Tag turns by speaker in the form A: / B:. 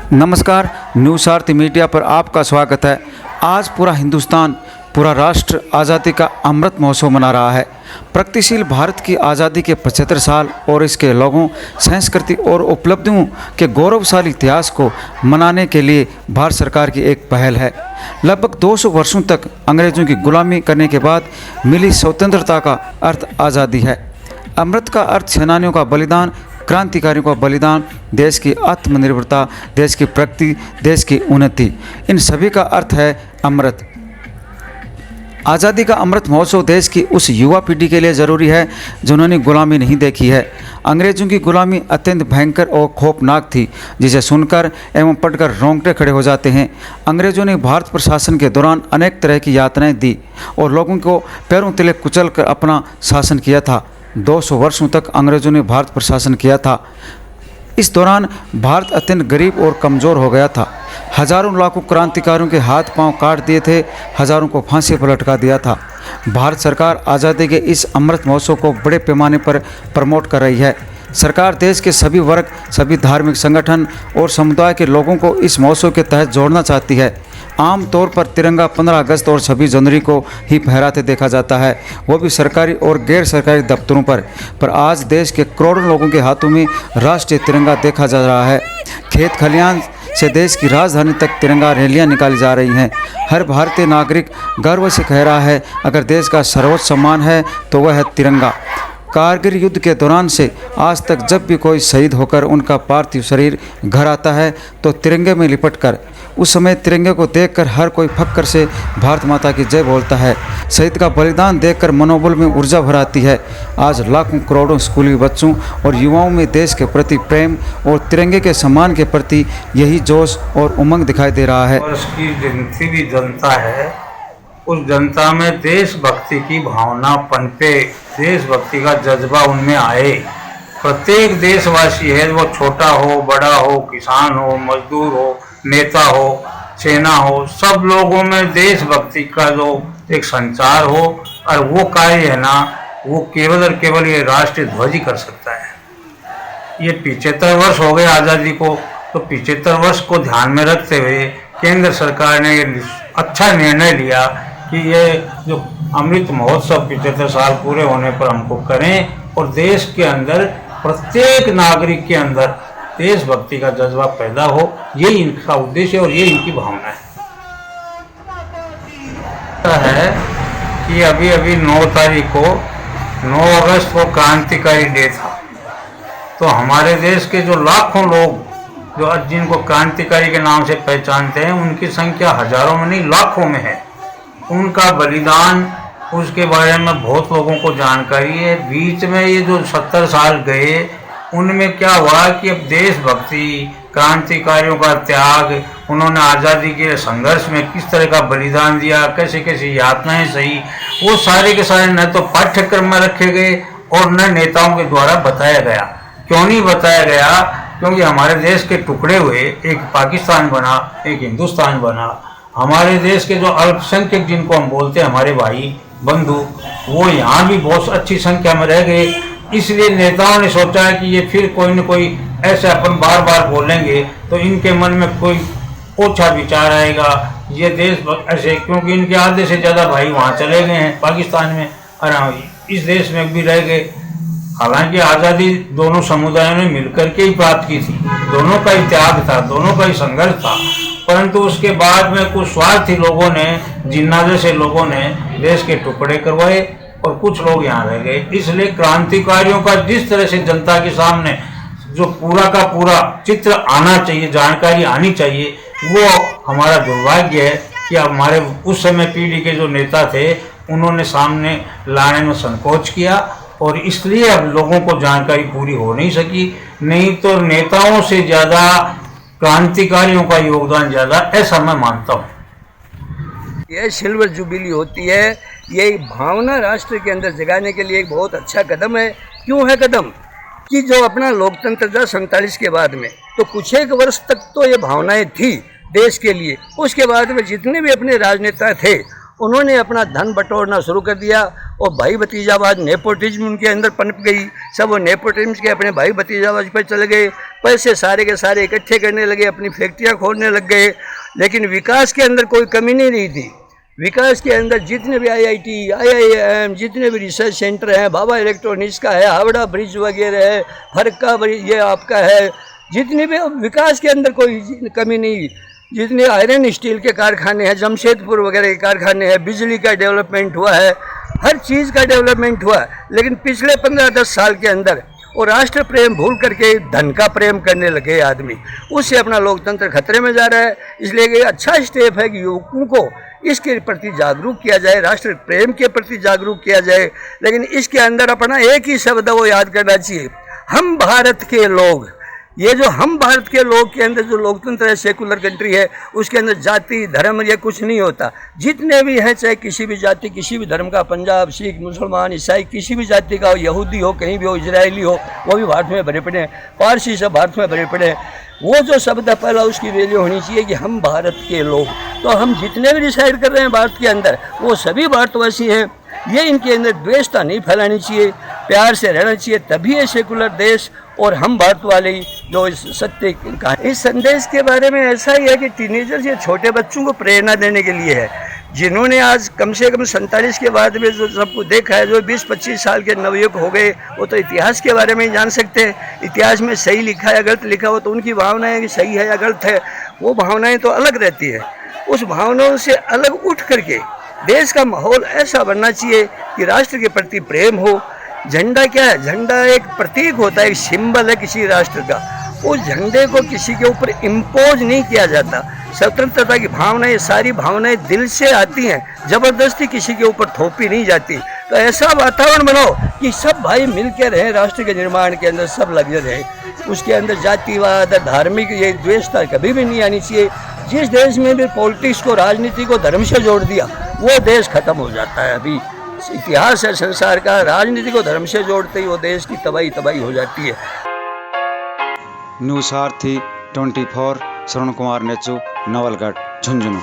A: नमस्कार, न्यूज़ आरती मीडिया पर आपका स्वागत है। आज पूरा हिंदुस्तान, पूरा राष्ट्र आज़ादी का अमृत महोत्सव मना रहा है। प्रगतिशील भारत की आज़ादी के 75 साल और इसके लोगों, संस्कृति और उपलब्धियों के गौरवशाली इतिहास को मनाने के लिए भारत सरकार की एक पहल है। लगभग 200 वर्षों तक अंग्रेज़ों की गुलामी करने के बाद मिली स्वतंत्रता का अर्थ आज़ादी है। अमृत का अर्थ सेनानियों का बलिदान, क्रांतिकारियों का बलिदान, देश की आत्मनिर्भरता, देश की प्रगति, देश की उन्नति, इन सभी का अर्थ है अमृत। आज़ादी का अमृत महोत्सव देश की उस युवा पीढ़ी के लिए ज़रूरी है जिन्होंने गुलामी नहीं देखी है। अंग्रेज़ों की गुलामी अत्यंत भयंकर और खौफनाक थी, जिसे सुनकर एवं पढ़कर रोंगटे खड़े हो जाते हैं। अंग्रेज़ों ने भारत पर शासन के दौरान अनेक तरह की यातनाएं दी और लोगों को पैरों तले कुचल कर अपना शासन किया था। 200 वर्षों तक अंग्रेज़ों ने भारत पर शासन किया था। इस दौरान भारत अत्यंत गरीब और कमज़ोर हो गया था। हजारों लाखों क्रांतिकारियों के हाथ पांव काट दिए थे, हजारों को फांसी पर लटका दिया था। भारत सरकार आज़ादी के इस अमृत महोत्सव को बड़े पैमाने पर प्रमोट कर रही है। सरकार देश के सभी वर्ग, सभी धार्मिक संगठन और समुदाय के लोगों को इस महोत्सव के तहत जोड़ना चाहती है। आम तौर पर तिरंगा 15 अगस्त और 26 जनवरी को ही फहराते देखा जाता है, वो भी सरकारी और गैर सरकारी दफ्तरों पर आज देश के करोड़ों लोगों के हाथों में राष्ट्रीय तिरंगा देखा जा रहा है। खेत खलियान से देश की राजधानी तक तिरंगा रैलियां निकाली जा रही हैं। हर भारतीय नागरिक गर्व से कह रहा है, अगर देश का सर्वोच्च सम्मान है तो वह है तिरंगा। कारगिल युद्ध के दौरान से आज तक जब भी कोई शहीद होकर उनका पार्थिव शरीर घर आता है तो तिरंगे में लिपटकर, उस समय तिरंगे को देखकर हर कोई फक्र से भारत माता की जय बोलता है। शहीद का बलिदान देखकर मनोबल में ऊर्जा भर आती है। आज लाखों करोड़ों स्कूली बच्चों और युवाओं में देश के प्रति प्रेम और तिरंगे के सम्मान के प्रति यही जोश और उमंग दिखाई दे रहा है।
B: उसकी जितनी भी जनता है, उस जनता में देशभक्ति की भावना पनपे, देशभक्ति का जज्बा उनमें आए। प्रत्येक देशवासी है, वो छोटा हो, बड़ा हो, किसान हो, मजदूर हो, नेता हो, सेना हो, सब लोगों में देशभक्ति का जो एक संचार हो, और वो कार्य है ना, वो केवल और केवल ये राष्ट्रीय ध्वज ही कर सकता है। ये 75 वर्ष हो गए आज़ादी को, तो 75 वर्ष को ध्यान में रखते हुए केंद्र सरकार ने अच्छा निर्णय लिया कि ये जो अमृत महोत्सव 75 साल पूरे होने पर हमको करें और देश के अंदर प्रत्येक नागरिक के अंदर देशभक्ति का जज्बा पैदा हो। ये इनका उद्देश्य और ये इनकी भावना है कि अभी 9 तारीख को 9 अगस्त को क्रांतिकारी डे था, तो हमारे देश के जो लाखों लोग जो जिनको क्रांतिकारी के नाम से पहचानते हैं, उनकी संख्या हजारों में नहीं लाखों में है। उनका बलिदान, उसके बारे में बहुत लोगों को जानकारी है। बीच में ये जो 70 साल गए, उनमें क्या हुआ कि अब देशभक्ति, क्रांतिकारियों का त्याग, उन्होंने आज़ादी के संघर्ष में किस तरह का बलिदान दिया, कैसे कैसे यातनाएं सही, वो सारे के सारे न तो पाठ्यक्रम में रखे गए और न नेताओं के द्वारा बताया गया। क्यों नहीं बताया गया? क्योंकि हमारे देश के टुकड़े हुए, एक पाकिस्तान बना, एक हिंदुस्तान बना। हमारे देश के जो अल्पसंख्यक जिनको हम बोलते हैं हमारे भाई बंधु, वो यहाँ भी बहुत अच्छी संख्या में रह गए। इसलिए नेताओं ने सोचा कि ये फिर कोई न कोई ऐसे अपन बार बार बोलेंगे तो इनके मन में कोई ओछा विचार आएगा, ये देश ऐसे, क्योंकि इनके आधे से ज़्यादा भाई वहाँ चले गए हैं पाकिस्तान में और इस देश में भी रह गए। हालांकि आज़ादी दोनों समुदायों ने मिलकर के ही प्राप्त की थी, दोनों का ही त्याग था, दोनों का ही संघर्ष था, परंतु उसके बाद में कुछ स्वार्थी लोगों ने, जिन्ना जैसे लोगों ने देश के टुकड़े करवाए और कुछ लोग यहाँ रह गए। इसलिए क्रांतिकारियों का जिस तरह से जनता के सामने जो पूरा का पूरा चित्र आना चाहिए, जानकारी आनी चाहिए, वो हमारा दुर्भाग्य है कि हमारे उस समय पीढ़ी के जो नेता थे, उन्होंने सामने लाने में संकोच किया और इसलिए अब लोगों को जानकारी पूरी हो नहीं सकी। नहीं तो नेताओं से ज़्यादा क्रांतिकारियों का योगदान ज़्यादा, ऐसा मैं मानता हूँ।
C: यह सिल्वर जुबिली होती है, ये भावना राष्ट्र के अंदर जगाने के लिए एक बहुत अच्छा कदम है। क्यों है कदम? कि जो अपना लोकतंत्र था 47 के बाद में, तो कुछ एक वर्ष तक तो ये भावनाएं थी देश के लिए। उसके बाद में जितने भी अपने राजनेता थे, उन्होंने अपना धन बटोरना शुरू कर दिया और भाई भतीजावाद, नेपोटिज्म उनके अंदर पनप गई। सब वो नेपोटिज्म के अपने भाई भतीजावाद पर चले गए। पैसे सारे के सारे इकट्ठे करने लगे, अपनी फैक्ट्रियाँ खोलने लग गए, लेकिन विकास के अंदर कोई कमी नहीं थी। विकास के अंदर जितने भी IIT, IIM, जितने भी रिसर्च सेंटर हैं, भाभा इलेक्ट्रॉनिक्स का है, हावड़ा ब्रिज वगैरह है, फरक्का ब्रिज ये आपका है, जितने भी विकास के अंदर कोई कमी नहीं। जितने आयरन स्टील के कारखाने हैं, जमशेदपुर वगैरह के कारखाने हैं, बिजली का डेवलपमेंट हुआ है, हर चीज़ का डेवलपमेंट हुआ। लेकिन पिछले 15-10 साल के अंदर वो राष्ट्र प्रेम भूल करके धन का प्रेम करने लगे आदमी, उससे अपना लोकतंत्र खतरे में जा रहा है। इसलिए ये अच्छा स्टेप है कि युवकों को इसके प्रति जागरूक किया जाए, राष्ट्र प्रेम के प्रति जागरूक किया जाए। लेकिन इसके अंदर अपना एक ही शब्द वो याद करना चाहिए, हम भारत के लोग। ये जो हम भारत के लोग के अंदर जो लोकतंत्र है, सेकुलर कंट्री है, उसके अंदर जाति धर्म ये कुछ नहीं होता। जितने भी हैं, चाहे किसी भी जाति किसी भी धर्म का, पंजाब, सिख, मुसलमान, ईसाई, किसी भी जाति का हो, यहूदी हो, कहीं भी हो, इजरायली हो, वो भी भारत में भरे पड़े हैं, पारसी सब भारत में भरे पड़े हैं। वो जो शब्द है पहला उसकी वैल्यू होनी चाहिए कि हम भारत के लोग। तो हम जितने भी डिसाइड कर रहे हैं भारत के अंदर, वो सभी भारतवासी हैं। ये इनके अंदर द्वेषता नहीं फैलानी चाहिए, प्यार से रहना चाहिए, तभी ये सेकुलर देश और हम भारत वाले जो इस सत्य का। इस संदेश के बारे में ऐसा ही है कि टीनेजर्स ये छोटे बच्चों को प्रेरणा देने के लिए है, जिन्होंने आज कम से कम 47 के बाद में जो सबको देखा है, जो 20-25 साल के नवयुवक हो गए, वो तो इतिहास के बारे में ही जान सकते हैं। इतिहास में सही लिखा या गलत लिखा हो तो उनकी भावनाएं सही है या गलत है, वो भावनाएं तो अलग रहती है। उस भावनाओं से अलग उठ करके देश का माहौल ऐसा बनना चाहिए कि राष्ट्र के प्रति प्रेम हो। झंडा क्या है? झंडा एक प्रतीक होता है, एक सिंबल है किसी राष्ट्र का। उस झंडे को किसी के ऊपर इम्पोज नहीं किया जाता। स्वतंत्रता की भावनाएं, सारी भावनाएं दिल से आती हैं, जबरदस्ती किसी के ऊपर थोपी नहीं जाती। तो ऐसा वातावरण बनाओ कि सब भाई मिल के रहें, राष्ट्र के निर्माण के अंदर सब लगे रहें। उसके अंदर जातिवाद, धार्मिक ये द्वेषता कभी भी नहीं आनी चाहिए। जिस देश में भी पॉलिटिक्स को, राजनीति को धर्म से जोड़ दिया, वो देश खत्म हो जाता है। अभी इतिहास है संसार का, राजनीति को धर्म से जोड़ते ही वो देश की तबाही हो जाती है।
A: न्यूज़ सारथी 24 श्रवण कुमार नेचू, नवलगढ़, झुंझुनू।